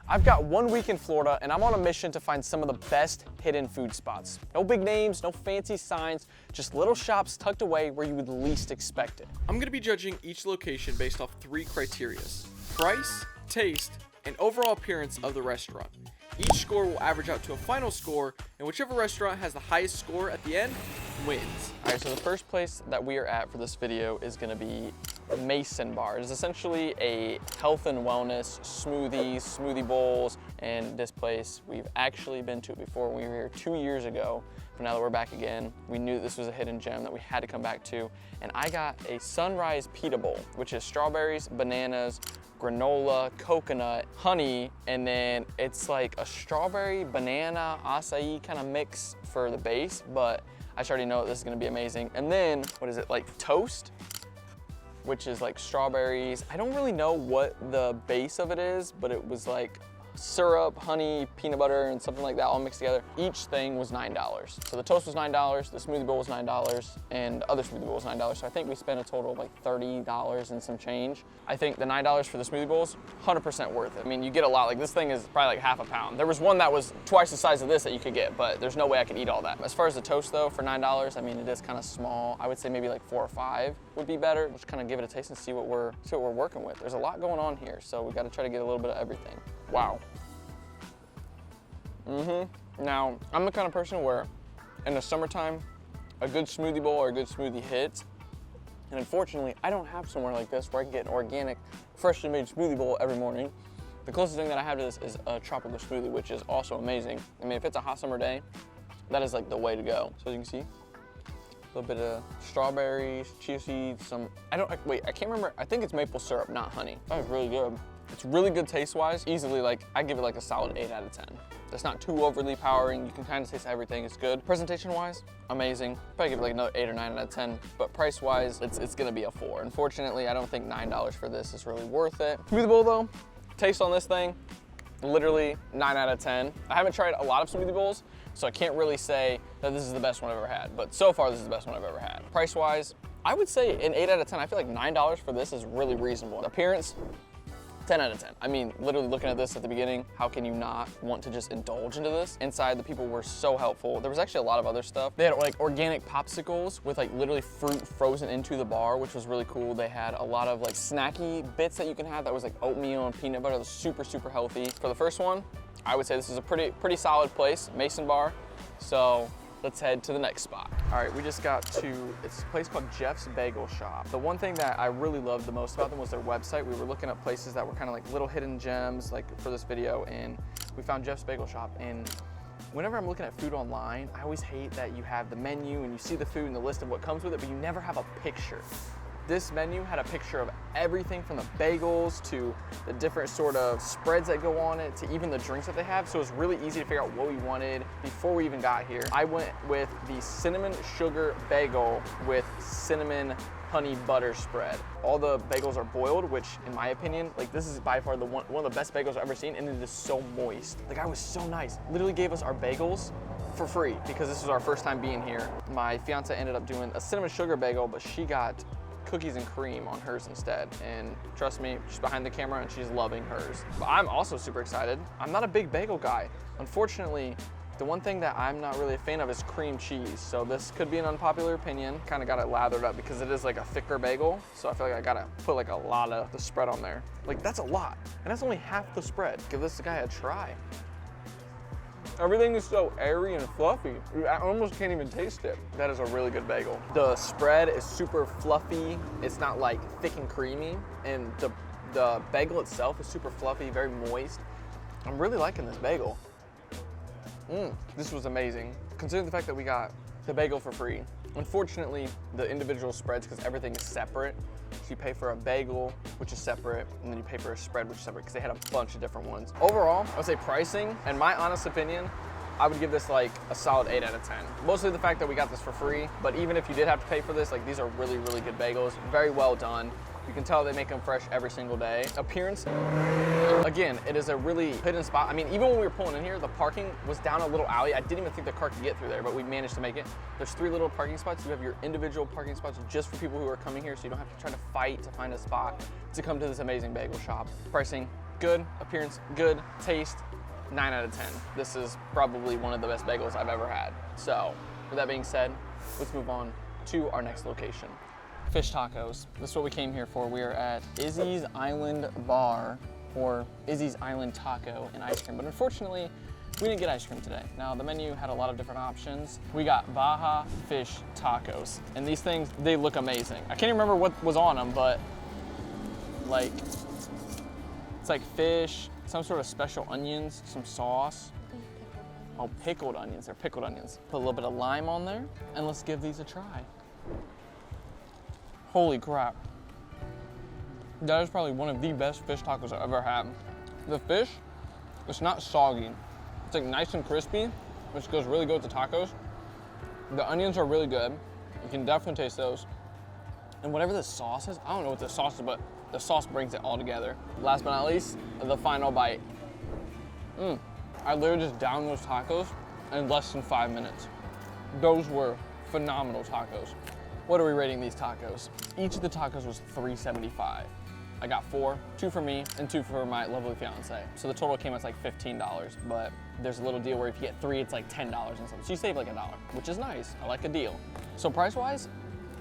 I've got 1 week in Florida and I'm on a mission to find some of the best hidden food spots. No big names, no fancy signs, just little shops tucked away where you would least expect it. I'm gonna be judging each location based off 3 criteria: price, taste, and overall appearance of the restaurant. Each score will average out to a final score, and whichever restaurant has the highest score at the end wins. All right, so the first place that we are at for this video is gonna be 𝐬𝐮 Bar. It is essentially a health and wellness smoothie bowls, and this place, we've actually been to it before. We were here 2 years ago, but now that we're back again, we knew this was a hidden gem that we had to come back to, and I got a sunrise pita bowl, which is strawberries, bananas, granola, coconut, honey, and then it's like a strawberry, banana, acai kind of mix for the base, but I just already know this is gonna be amazing. And then, what is it, like toast? Which is like strawberries. I don't really know what the base of it is, but it was like syrup, honey, peanut butter, and something like that all mixed together. Each thing was $9. So the toast was $9, the smoothie bowl was $9, and the other smoothie bowl was $9. So I think we spent a total of like $30 and some change. I think the $9 for the smoothie bowls, 100% worth it. I mean, you get a lot. Like this thing is probably like half a pound. There was one that was twice the size of this that you could get, but there's no way I could eat all that. As far as the toast though, for $9, I mean, it is kind of small. I would say maybe like 4 or 5 would be better. Just kind of give it a taste and see what we're working with. There's a lot going on here, so we got to try to get a little bit of everything. Wow. Now, I'm the kind of person where in the summertime, a good smoothie bowl or a good smoothie hits. And unfortunately, I don't have somewhere like this where I can get an organic, freshly made smoothie bowl every morning. The closest thing that I have to this is a tropical smoothie, which is also amazing. I mean, if it's a hot summer day, that is like the way to go. So as you can see, a little bit of strawberries, chia seeds, I can't remember. I think it's maple syrup, not honey. That was really good. It's really good taste-wise. Easily, like, I give it like a solid 8 out of 10. It's not too overly powering. You can kind of taste everything. It's good. Presentation-wise, amazing. Probably give it like another 8 or 9 out of 10. But price-wise, it's gonna be a 4. Unfortunately, I don't think $9 for this is really worth it. Smoothie bowl though, taste on this thing, literally 9 out of 10. I haven't tried a lot of smoothie bowls, so I can't really say that this is the best one I've ever had. But so far, this is the best one I've ever had. Price-wise, I would say an 8 out of 10. I feel like $9 for this is really reasonable. Appearance, 10 out of 10. I mean, literally looking at this at the beginning, how can you not want to just indulge into this? Inside, the people were so helpful. There was actually a lot of other stuff. They had like organic popsicles with like literally fruit frozen into the bar, which was really cool. They had a lot of like snacky bits that you can have that was like oatmeal and peanut butter. It was super, super healthy. For the first one, I would say this is a pretty solid place, 𝐬𝐮 Bar. So let's head to the next spot. All right, we just got to, it's a place called Jeff's Bagel Shop. The one thing that I really loved the most about them was their website. We were looking at places that were kind of like little hidden gems, like for this video, and we found Jeff's Bagel Shop. And whenever I'm looking at food online, I always hate that you have the menu and you see the food and the list of what comes with it, but you never have a picture. This menu had a picture of everything from the bagels to the different sort of spreads that go on it to even the drinks that they have. So it was really easy to figure out what we wanted before we even got here. I went with the cinnamon sugar bagel with cinnamon honey butter spread. All the bagels are boiled, which in my opinion, like this is by far one of the best bagels I've ever seen, and it is so moist. The guy was so nice. Literally gave us our bagels for free because this was our first time being here. My fiance ended up doing a cinnamon sugar bagel, but she got cookies and cream on hers instead. And trust me, she's behind the camera and she's loving hers. But I'm also super excited. I'm not a big bagel guy. Unfortunately, the one thing that I'm not really a fan of is cream cheese. So this could be an unpopular opinion. Kind of got it lathered up because it is like a thicker bagel. So I feel like I gotta put like a lot of the spread on there. Like that's a lot. And that's only half the spread. Give this guy a try. Everything is so airy and fluffy. I almost can't even taste it. That is a really good bagel. The spread is super fluffy. It's not like thick and creamy. And the bagel itself is super fluffy, very moist. I'm really liking this bagel. This was amazing. Considering the fact that we got the bagel for free. Unfortunately, the individual spreads, because everything is separate, so you pay for a bagel, which is separate, and then you pay for a spread, which is separate, because they had a bunch of different ones. Overall, I would say pricing, and my honest opinion, I would give this like a solid 8 out of 10. Mostly the fact that we got this for free, but even if you did have to pay for this, like these are really, really good bagels. Very well done. You can tell they make them fresh every single day. Appearance, again, it is a really hidden spot. I mean, even when we were pulling in here, the parking was down a little alley. I didn't even think the car could get through there, but we managed to make it. There's 3 little parking spots. You have your individual parking spots just for people who are coming here, so you don't have to try to fight to find a spot to come to this amazing bagel shop. Pricing, good. Appearance, good. Taste, 9 out of 10. This is probably one of the best bagels I've ever had. So, with that being said, let's move on to our next location. Fish tacos. This is what we came here for. We are at Izzy's Island Bar, or Izzy's Island Taco and Ice Cream. But unfortunately, we didn't get ice cream today. Now, the menu had a lot of different options. We got Baja Fish Tacos. And these things, they look amazing. I can't even remember what was on them, but like, it's like fish, some sort of special onions, some sauce. Oh, pickled onions. They're pickled onions. Put a little bit of lime on there, and let's give these a try. Holy crap. That is probably one of the best fish tacos I've ever had. The fish, it's not soggy. It's like nice and crispy, which goes really good with the tacos. The onions are really good. You can definitely taste those. And whatever the sauce is, I don't know what the sauce is, but the sauce brings it all together. Last but not least, the final bite. I literally just downed those tacos in less than 5 minutes. Those were phenomenal tacos. What are we rating these tacos? Each of the tacos was $3.75. I got 4, 2 for me and 2 for my lovely fiance. So the total came out to like $15, but there's a little deal where if you get 3, it's like $10 and something. So you save like $1, which is nice. I like a deal. So price-wise,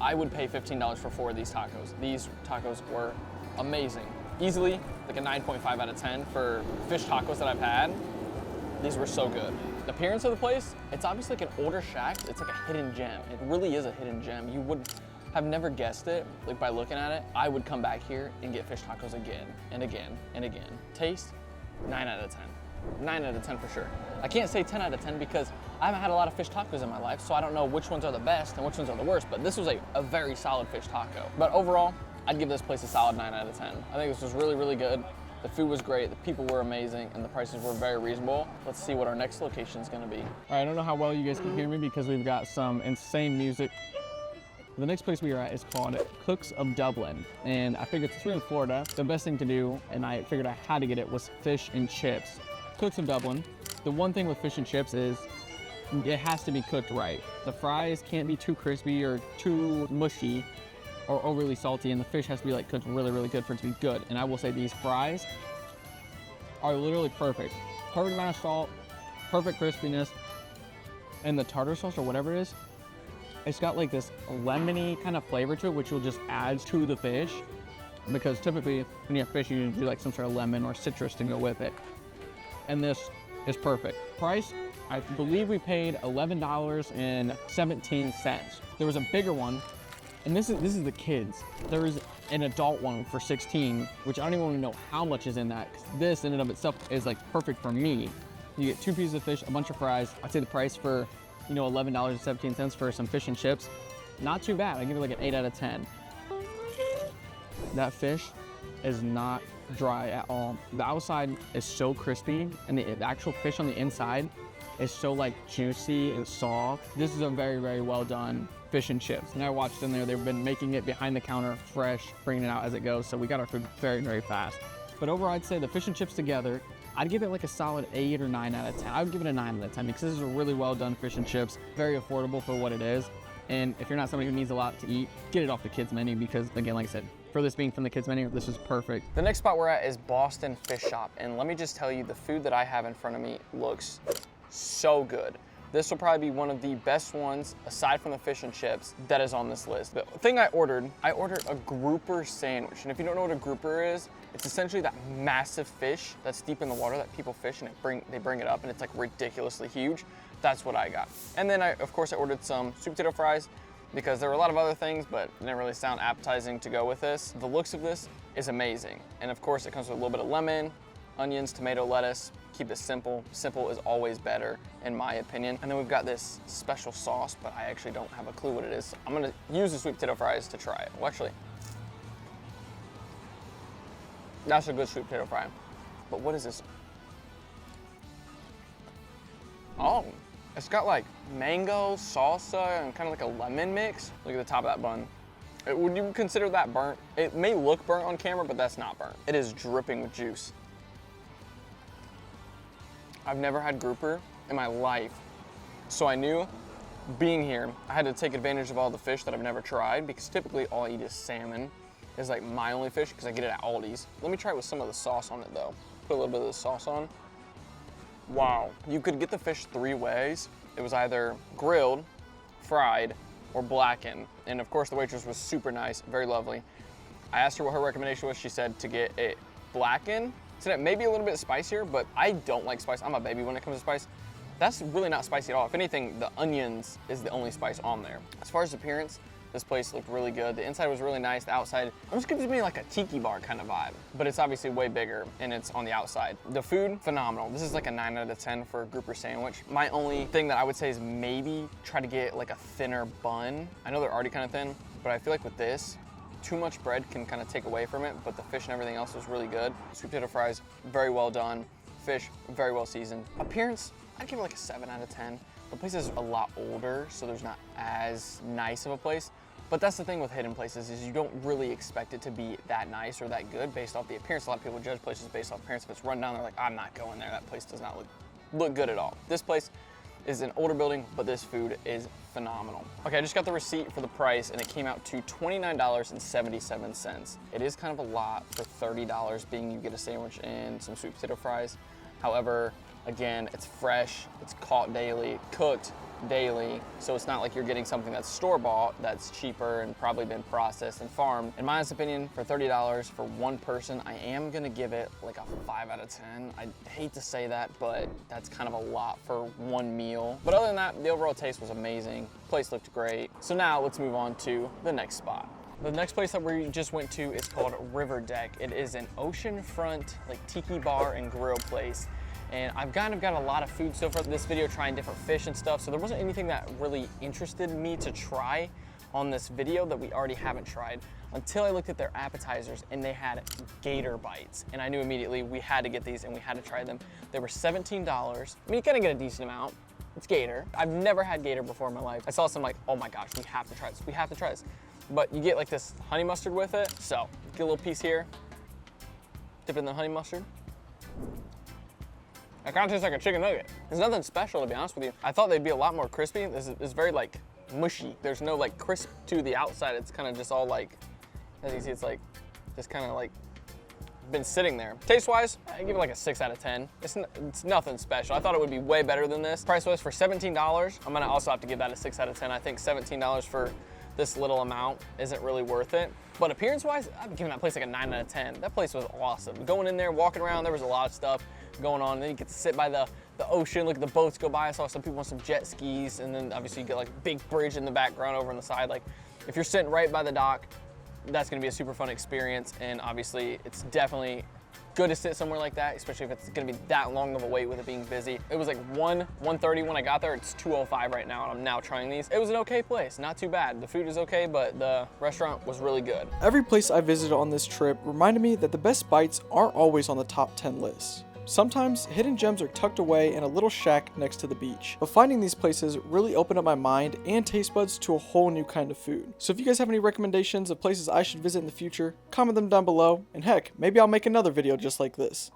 I would pay $15 for 4 of these tacos. These tacos were amazing. Easily like a 9.5 out of 10 for fish tacos that I've had. These were so good. The appearance of the place, it's obviously like an older shack. It's like a hidden gem. It really is a hidden gem. You would have never guessed it, like by looking at it. I would come back here and get fish tacos again and again and again. Taste, 9 out of 10. 9 out of 10 for sure. I can't say 10 out of 10 because I haven't had a lot of fish tacos in my life, so I don't know which ones are the best and which ones are the worst, but this was a very solid fish taco. But overall, I'd give this place a solid 9 out of 10. I think this was really, really good. The food was great, the people were amazing, and the prices were very reasonable. Let's see what our next location is gonna be. All right, I don't know how well you guys can hear me because we've got some insane music. The next place we are at is called Cooks of Dublin, and I figured since we're in Florida, the best thing to do, and I figured I had to get it, was fish and chips. Cooks of Dublin, the one thing with fish and chips is it has to be cooked right. The fries can't be too crispy or too mushy or overly salty, and the fish has to be like cooked really, really good for it to be good. And I will say these fries are literally perfect. Perfect amount of salt, perfect crispiness, and the tartar sauce or whatever it is, it's got like this lemony kind of flavor to it, which will just add to the fish, because typically when you have fish, you do like some sort of lemon or citrus to go with it. And this is perfect. Price, I believe we paid $11.17. There was a bigger one, and this is the kids. There is an adult one for $16, which I don't even know how much is in that. This in and of itself is like perfect for me. You get 2 pieces of fish, a bunch of fries. I'd say the price for, you know, $11.17 for some fish and chips, not too bad. I give it like an 8 out of 10. That fish is not dry at all. The outside is so crispy, and the actual fish on the inside is so like juicy and soft. This is a very, very well done fish and chips. And I watched in there, they've been making it behind the counter, fresh, bringing it out as it goes. So we got our food very, very fast. But overall, I'd say the fish and chips together, I'd give it like a solid 8 or 9 out of 10. I would give it a 9 out of 10 because this is a really well done fish and chips, very affordable for what it is. And if you're not somebody who needs a lot to eat, get it off the kids menu because, again, like I said, for this being from the kids menu, this is perfect. The next spot we're at is Boston Fish Shop. And let me just tell you, the food that I have in front of me looks so good. This will probably be one of the best ones, aside from the fish and chips, that is on this list. The thing I ordered a grouper sandwich. And if you don't know what a grouper is, it's essentially that massive fish that's deep in the water that people fish, and they bring it up, and it's like ridiculously huge. That's what I got. And then of course I ordered some sweet potato fries because there were a lot of other things, but it didn't really sound appetizing to go with this. The looks of this is amazing. And of course it comes with a little bit of lemon, onions, tomato, lettuce. Keep it simple. Simple is always better, in my opinion. And then we've got this special sauce, but I actually don't have a clue what it is. So I'm gonna use the sweet potato fries to try it. Well, actually, that's a good sweet potato fry. But what is this? Oh, it's got like mango, salsa, and kind of like a lemon mix. Look at the top of that bun. Would you consider that burnt? It may look burnt on camera, but that's not burnt. It is dripping with juice. I've never had grouper in my life. So I knew being here, I had to take advantage of all the fish that I've never tried because typically all I eat is salmon is like my only fish because I get it at Aldi's. Let me try it with some of the sauce on it though. Put a little bit of the sauce on. Wow. You could get the fish 3 ways. It was either grilled, fried, or blackened. And of course the waitress was super nice, very lovely. I asked her what her recommendation was. She said to get it blackened. So that may be a little bit spicier, but I don't like spice. I'm a baby when it comes to spice. That's really not spicy at all. If anything, the onions is the only spice on there. As far as appearance, this place looked really good. The inside was really nice. The outside almost gives me like a tiki bar kind of vibe, but it's obviously way bigger and it's on the outside. The food, phenomenal. This is like a 9 out of 10 for a grouper sandwich. My only thing that I would say is maybe try to get like a thinner bun. I know they're already kind of thin, but I feel like with this, too much bread can kind of take away from it, but the fish and everything else was really good. Sweet potato fries, very well done. Fish, very well seasoned. Appearance, I'd give it like a 7 out of 10. The place is a lot older, so there's not as nice of a place. But that's the thing with hidden places is you don't really expect it to be that nice or that good based off the appearance. A lot of people judge places based off appearance. If it's run down, they're like, I'm not going there. That place does not look good at all. This place is an older building, but this food is phenomenal. Okay, I just got the receipt for the price and it came out to $29.77. It is kind of a lot for $30 being you get a sandwich and some sweet potato fries. However, again, it's fresh, it's caught daily, cooked daily, so it's not like you're getting something that's store-bought that's cheaper and probably been processed and farmed. In my honest opinion, for $30 for one person, I am gonna give it like a 5 out of 10. I hate to say that, but that's kind of a lot for one meal. But other than that, the overall taste was amazing. Place looked great. So now let's move on to the next spot. The next place that we just went to is called River Deck. It is an oceanfront like tiki bar and grill place. And I've kind of got a lot of food so far this video, trying different fish and stuff, so there wasn't anything that really interested me to try on this video that we already haven't tried until I looked at their appetizers and they had gator bites. And I knew immediately we had to get these and we had to try them. They were $17. I mean, you gotta get a decent amount. It's gator. I've never had gator before in my life. I saw some like, oh my gosh, we have to try this. We have to try this. But you get like this honey mustard with it. So get a little piece here, dip it in the honey mustard. It kind of tastes like a chicken nugget. There's nothing special, to be honest with you. I thought they'd be a lot more crispy. This is very like mushy. There's no like crisp to the outside. It's kind of just all like, as you see, it's like just kind of like been sitting there. Taste-wise, I give it like a 6 out of 10. It's nothing special. I thought it would be way better than this. Price-wise for $17, I'm gonna also have to give that a 6 out of 10. I think $17 for this little amount isn't really worth it. But appearance-wise, I'd giving that place like a 9 out of 10. That place was awesome. Going in there, walking around, there was a lot of stuff going on. And then you get to sit by the ocean, look at the boats go by. I saw some people on some jet skis, and then obviously you get like a big bridge in the background over on the side. Like if you're sitting right by the dock, that's gonna be a super fun experience. And obviously it's definitely good to sit somewhere like that, especially if it's gonna be that long of a wait with it being busy. It was like 1:30 when I got there. It's 2:05 right now, and I'm now trying these. It was an okay place, not too bad. The food is okay, but the restaurant was really good. Every place I visited on this trip reminded me that the best bites aren't always on the top 10 list. Sometimes hidden gems are tucked away in a little shack next to the beach, but finding these places really opened up my mind and taste buds to a whole new kind of food. So if you guys have any recommendations of places I should visit in the future, comment them down below, and heck, maybe I'll make another video just like this.